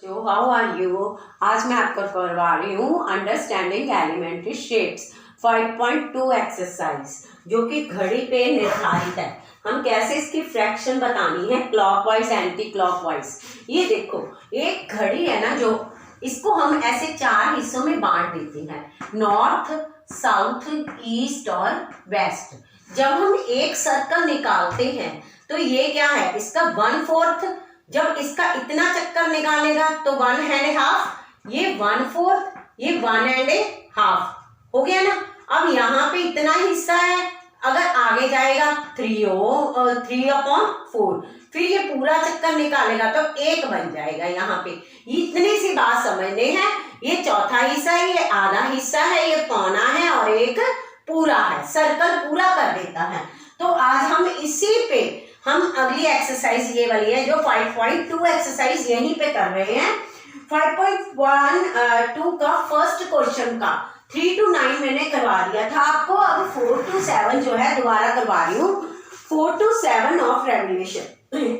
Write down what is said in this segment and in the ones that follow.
बच्चों, how are you. आज मैं आपको करवा रही हूँ अंडरस्टैंडिंग एलिमेंट्री शेप्स 5.2 एक्सरसाइज, जो कि घड़ी पे निर्धारित है। हम कैसे इसकी फ्रैक्शन बतानी है, क्लॉकवाइज एंटी क्लॉकवाइज। ये देखो, एक घड़ी है ना, जो इसको हम ऐसे 4 हिस्सों में बांट देते हैं, नॉर्थ, साउथ, ईस्ट और वेस्ट। जब हम एक सर्कल निकालते हैं तो ये क्या है, इसका 1/4। जब इसका इतना चक्कर निकालेगा तो 1.5, ये 1/4, ये 1.5 हो गया ना। अब यहाँ पे इतना हिस्सा है, अगर आगे जाएगा 3/4, फिर ये पूरा चक्कर निकालेगा तो 1 बन जाएगा। यहाँ पे इतनी सी बात समझने हैं। ये चौथा हिस्सा है, ये आधा हिस्सा है, ये पौना है और एक पूरा है। सर्कल पूरा कर देता है। तो आज हम इसी पे हम अगली एक्सरसाइज ये वाली है, जो 5.2 एक्सरसाइज यहीं पे कर रहे हैं। 5.1 का फर्स्ट क्वेश्चन का 3 to 9 मैंने करवा दिया था आपको। अब 4 to 7 जो है दोबारा करवा रही हूँ। 4 to 7 ऑफ रेवोल्यूशन।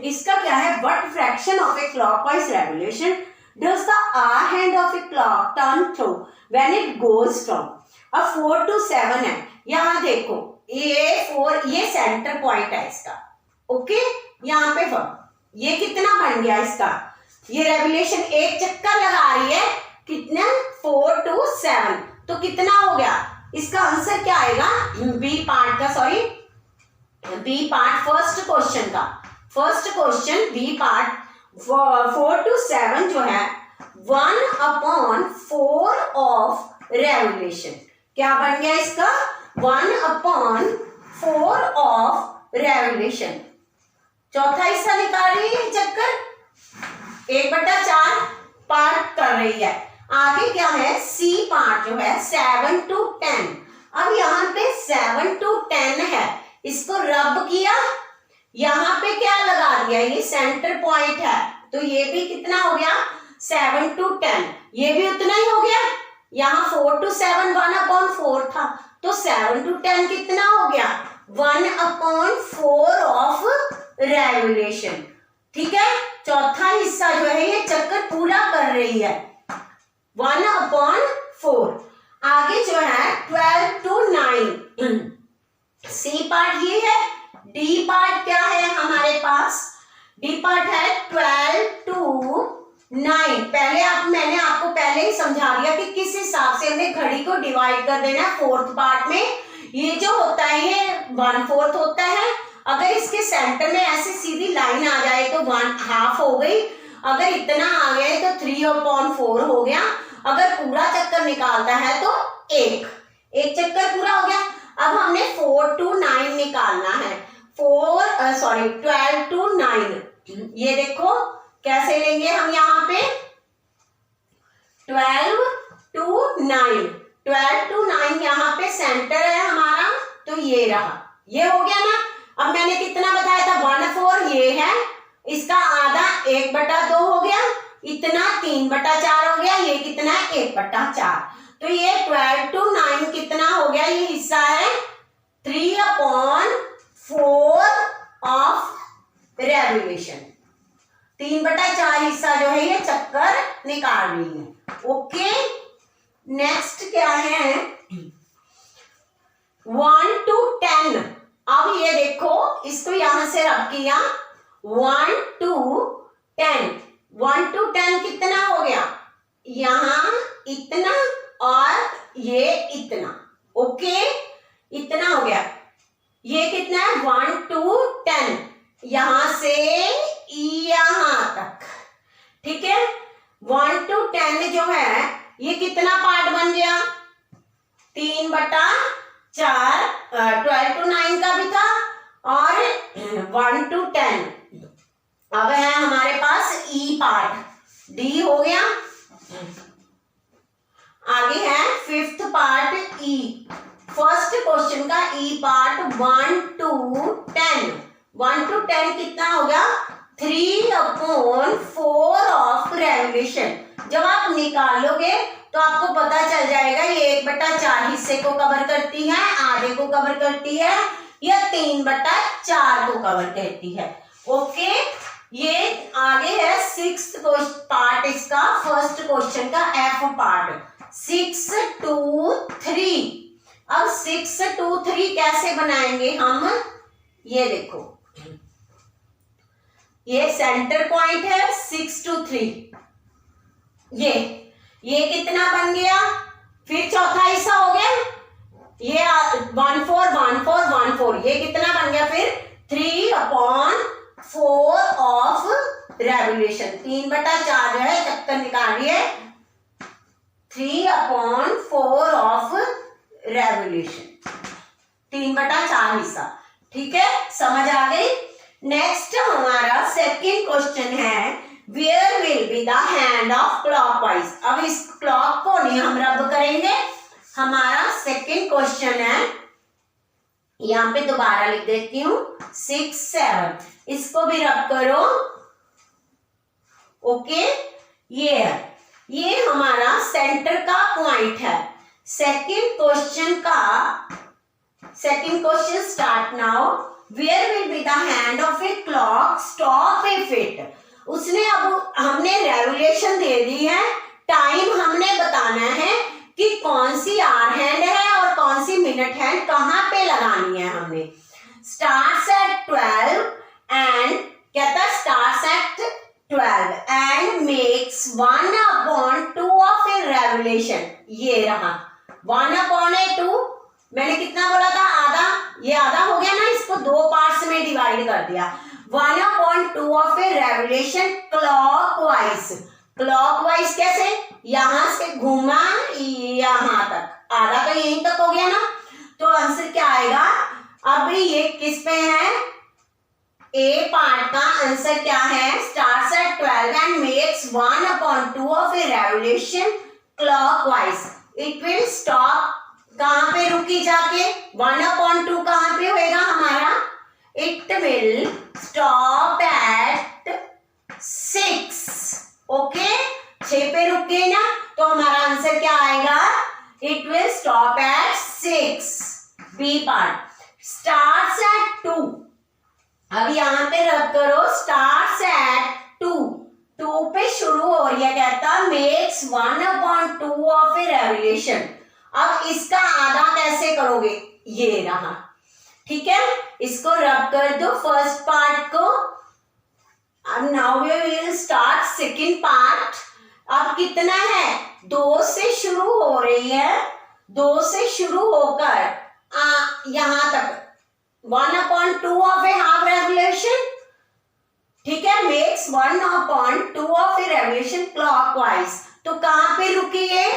इसका क्या है, what fraction of a clockwise revolution does the hour hand of a clock turn through when it goes from. अब 4 to 7 है। यहाँ देखो, ये सेंटर पॉइंट है इसका। ओके, यहाँ पे ये कितना बन गया इसका, ये रेवोल्यूशन एक चक्कर लगा रही है, कितना 4 to 7, तो कितना हो गया इसका आंसर क्या आएगा, बी पार्ट का, sorry B part first question का। First question B part 4 to 7 जो है 1/4 ऑफ रेवोल्यूशन। क्या बन गया इसका, 1/4 ऑफ रेवोल्यूशन। चौथा हिस्सा निकाल रही है चक्कर, 1/4 पार्ट कर रही है। आगे क्या है, सी पार्ट जो है 7 to 10। अब यहाँ पे 7 to 10 है, इसको रब किया, यहाँ पे क्या लगा दिया, ये सेंटर पॉइंट है, तो ये भी कितना हो गया 7 to 10, ये भी उतना ही हो गया। यहाँ 4 to 7 1/4 था, तो 7 to 10 कितना हो गया, 1/4 ऑफ रेवोल्यूशन। ठीक है, चौथा हिस्सा जो है ये चक्कर पूरा कर रही है, 1/4। आगे जो है 12 to 9, सी पार्ट ये है। डी पार्ट क्या है हमारे पास, डी पार्ट है 12 to 9। मैंने आपको पहले ही समझा दिया कि किस हिसाब से हमें घड़ी को डिवाइड कर देना है। 4th पार्ट में ये जो होता है ये 1/4 होता है। अगर इसके सेंटर में ऐसे सीधी लाइन आ जाए तो 1/2 हो गई, अगर इतना आ गया तो 3/4 हो गया। अगर पूरा चक्कर निकालता है तो एक चक्कर पूरा हो गया। अब हमने 4 to 9 निकालना है। 12 to 9, ये देखो कैसे लेंगे हम, यहाँ पे 12 to 9 यहाँ पे सेंटर है हमारा, तो ये रहा, ये हो गया ना। अब मैंने कितना बताया था, 1/4 ये है, इसका आधा 1/2 हो गया, इतना 3/4 हो गया, ये कितना है 1/4। तो ये 12 to 9 कितना हो गया, ये हिस्सा है 3/4 ऑफ रेवोल्यूशन। 3/4 हिस्सा जो है ये चक्कर निकाल रही है। ओके, नेक्स्ट क्या है, 1 to 10। अब ये देखो, इसको यहां से रब किया, 1 to 10। 1 to 10 कितना हो गया, यहां इतना और ये इतना। ओके, इतना हो गया। ये कितना है, 1 to 10, यहां से यहां तक। ठीक है, 1 to 10 जो है ये कितना पार्ट बन गया, 3/4। 12 to 9 का भी था और 1 to 10। अब है हमारे पास ई पार्ट, डी हो गया। आगे है 5th पार्ट ई। फर्स्ट क्वेश्चन का ई पार्ट 1 to 10। 1 to 10 कितना हो गया, 3/4 ऑफ रेवोल्यूशन। जब आप निकालोगे तो आपको पता चल जाएगा ये 1/4 हिस्से को कवर करती है, आधे को कवर करती है, या 3/4 को कवर करती है। ओके, ये आगे है 6th पार्ट इसका, फर्स्ट क्वेश्चन का एफ पार्ट 6 2 3। अब 6 2 3 कैसे बनाएंगे हम, ये देखो ये सेंटर पॉइंट है 6 2 3, ये कितना बन गया, फिर चौथा हिस्सा हो गया ये 1 4 1 4 1 4, ये कितना बन गया फिर 3/4 ऑफ रेवोल्यूशन, 3/4 जो है चक्कर निकालिए, 3/4 ऑफ रेवोल्यूशन, 3/4 हिस्सा। ठीक है, समझ आ गई। नेक्स्ट हमारा सेकंड क्वेश्चन है where will be the hand of clockwise. अब इस क्लॉक को नहीं हम रब करेंगे, हमारा सेकंड क्वेश्चन है, यहां पे दोबारा लिख देती हूं 6 7, इसको भी रब करो। ओके, ये हमारा सेंटर का पॉइंट है। Second question start now. Where will be the hand of a clock stop a fit. उसने अब हमने रेवोल्यूशन दे दी है, टाइम हमने बताना है कि कौन सी आवर हैंड है और कौन सी मिनट हैंड कहां पे लगानी है हमने। स्टार्ट्स एट 12 एंड कहता starts at 12 and makes 1/2 of A revolution. ये रहा 1/2, मैंने कितना बोला था, आधा, ये आधा हो गया ना, इसको 2 पार्ट्स में डिवाइड कर दिया। 1/2 of A revolution clockwise. Clockwise कैसे, यहां से घुमा यहां तक, आधा तो यहीं तक हो गया ना, तो आंसर क्या आएगा। अब ये किस पे है, ए पार्ट का आंसर क्या है, starts at 12 and makes 1/2 of A revolution clockwise. It will stop, कहां पे रुकी जाके, 1/2 कहां पे होएगा हमारा, it will stop at 6। Okay, 6 पे रुक गए ना, तो हमारा आंसर क्या आएगा, it will stop at 6। B part starts at 2। अब यहां पे रख करो, स्टार्ट्स एट 2 पे शुरू हो रही है, कहता मेक्स 1/2 ऑफ ए रेवोल्यूशन। अब इसका आधा कैसे करोगे, ये रहा। ठीक है, इसको रब कर दो फर्स्ट पार्ट को। अब now we will start second part. अब कितना है, 2 से शुरू हो रही है, 2 से शुरू होकर यहां तक 1/2 ऑफ ए हाफ रेवोल्यूशन। ठीक है, makes 1/2 of A revolution clockwise. तो कहां पे रुकी है,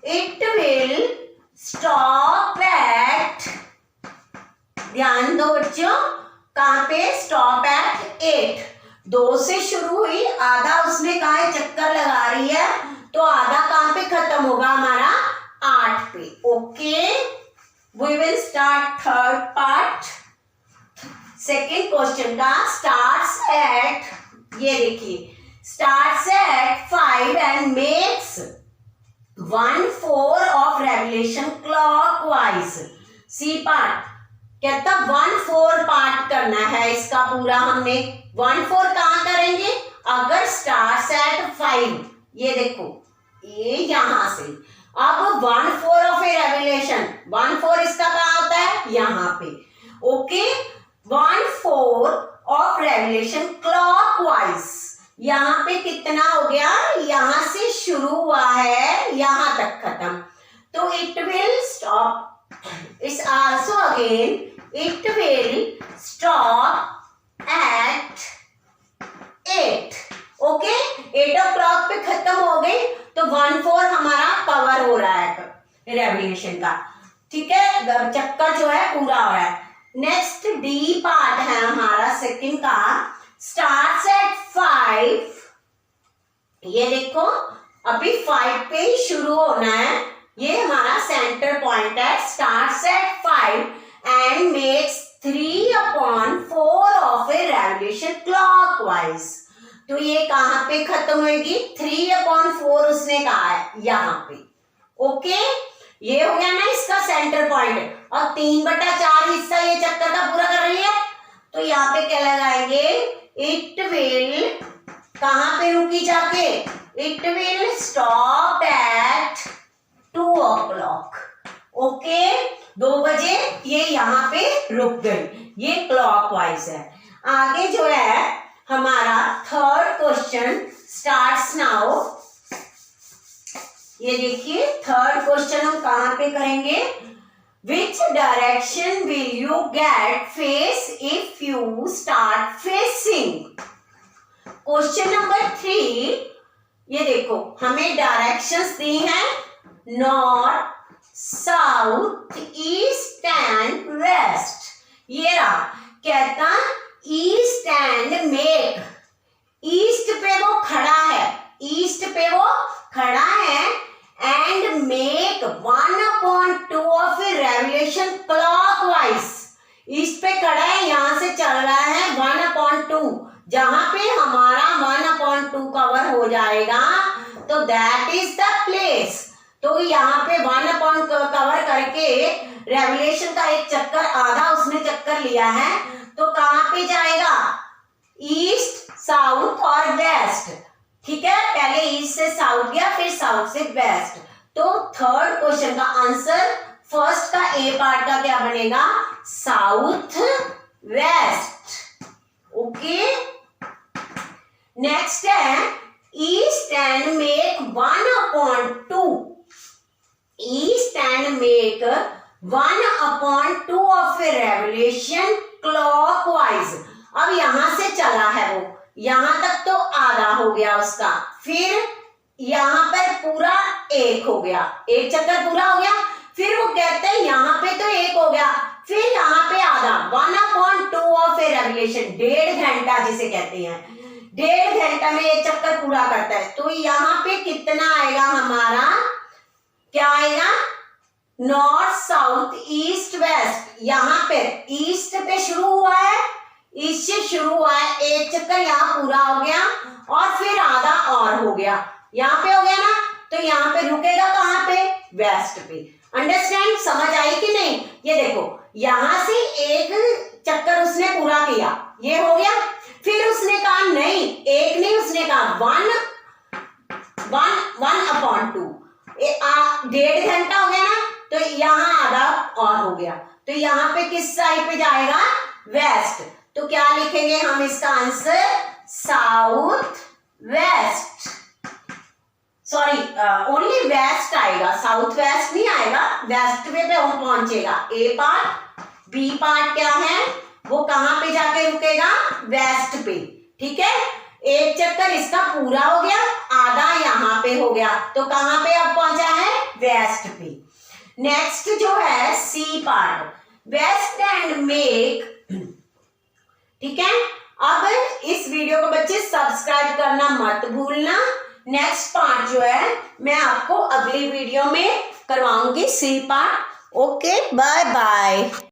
इट विल स्टॉप एट, ध्यान दो बच्चों, कहां पे, स्टॉप एट 8। 2 से शुरू हुई, आधा उसने कहा है चक्कर लगा रही है, तो आधा कहां पे खत्म होगा हमारा, 8 पे। Okay, we will start third part second question का। स्टार्ट्स एट, ये देखिए, starts at 5 and makes 1/4 of revolution clockwise. C part कहता 1/4 पार्ट करना है इसका पूरा, हमने 1/4 कहां करेंगे, अगर स्टार्ट्स एट 5, ये देखो ये यहां से, अब 1/4 ऑफ ए रेवोल्यूशन, 1/4 इसका कहां होता है, यहां पे। ओके, 1/4 ऑफ रेवोल्यूशन क्लॉकवाइज, यहां पे कितना हो गया, यहां से शुरू हुआ है यहां तक खत्म, तो इट विल स्टॉप, इस also again it will stop at 8। Okay, 8 o'clock पे खत्म हो गई, तो 1/4 हमारा कवर हो रहा है रेवोल्यूशन का। ठीक है, चक्कर जो है पूरा हो रहा है। नेक्स्ट डी पार्ट है हमारा सेकंड का। स्टार्ट्स एट 5, ये देखो अभी 5 पे ही शुरू होना है, ये हमारा सेंटर पॉइंट है। Starts at 5 and makes 3/4 of a revolution clockwise। तो ये कहां पे खत्म होगी, 3/4 उसने कहा है यहां पे। ओके, ये हो गया ना इसका सेंटर पॉइंट, और 3/4 हिस्सा ये चक्कर का पूरा कर रही है, तो यहाँ पे क्या लगाएंगे, इट विल कहाँ पे रुकी जाके, it will stop eight 2 o'clock। Okay, 2 बजे ये यहाँ पे रुक गई, ये क्लॉकवाइज है। आगे जो है हमारा थर्ड क्वेश्चन स्टार्ट्स नाउ। ये देखिए थर्ड क्वेश्चन हम कहाँ पे करेंगे, which direction will you get face if you start facing. Question number 3, ये देखो हमें डायरेक्शंस दी हैं, north, south, east and west. ये रहा, कहता ईस्ट एंड मेक, ईस्ट पे वो खड़ा है, ईस्ट पे वो खड़ा है, and make 1/2 of A revolution clockwise. East पे खड़ा है, यहां से चल रहा है 1/2, जहां पे हमारा 1/2 कवर हो जाएगा तो दैट इज द प्लेस। तो यहाँ पे 1/2 कवर करके रेवोल्यूशन का एक चक्कर, आधा उसने चक्कर लिया है, तो कहाँ पे जाएगा, ईस्ट, साउथ और वेस्ट। ठीक है, पहले ईस्ट से साउथ गया, फिर साउथ से वेस्ट। तो थर्ड क्वेश्चन का आंसर फर्स्ट का ए पार्ट का क्या बनेगा, साउथ वेस्ट। ओके, नेक्स्ट है east and make 1/2, east and make 1/2 of A revolution clockwise. अब यहां से चला है वो, यहां तक तो आधा हो गया उसका, फिर यहां पर पूरा 1 हो गया, 1 चक्कर पूरा हो गया, फिर वो कहते हैं यहां पे तो 1 हो गया, फिर यहां पे आधा 1/2 ऑफ ए रेवोल्यूशन, 1.5 घंटा जिसे कहते हैं, 1.5 घंटा में ये चक्कर पूरा करता है। तो यहाँ पे कितना आएगा हमारा, क्या आएगा, नॉर्थ, साउथ, ईस्ट, वेस्ट। यहाँ पे ईस्ट पे शुरू हुआ है, ईस्ट से शुरू हुआ है, 1 चक्कर यहाँ पूरा हो गया और फिर आधा और हो गया, यहाँ पे हो गया ना, तो यहाँ पे रुकेगा कहाँ पे, वेस्ट पे। अंडरस्टैंड, समझ आई कि नहीं। ये देखो यहां से 1 चक्कर उसने पूरा किया, ये हो गया, फिर उसने कहा नहीं, 1 नहीं, उसने कहा 1/2, 1.5 घंटा हो गया ना, तो यहाँ आधा और हो गया, तो यहाँ पे किस साइड पे जाएगा, वेस्ट। तो क्या लिखेंगे हम इसका answer, south west, sorry only west आएगा, साउथ वेस्ट नहीं आएगा, वेस्ट पे हम पहुंचेगा। ए पार्ट, बी पार्ट क्या है, वो कहां पे जाके रुकेगा, वेस्ट पे। ठीक है, 1 चक्कर इसका पूरा हो गया, आधा यहाँ पे हो गया, तो कहां पे अब पहुंचा है, वेस्ट पे। नेक्स्ट जो है C part, west and make. ठीक है, अब इस वीडियो को बच्चे सब्सक्राइब करना मत भूलना। नेक्स्ट पार्ट जो है मैं आपको अगली वीडियो में करवाऊंगी, C part. Okay, bye bye.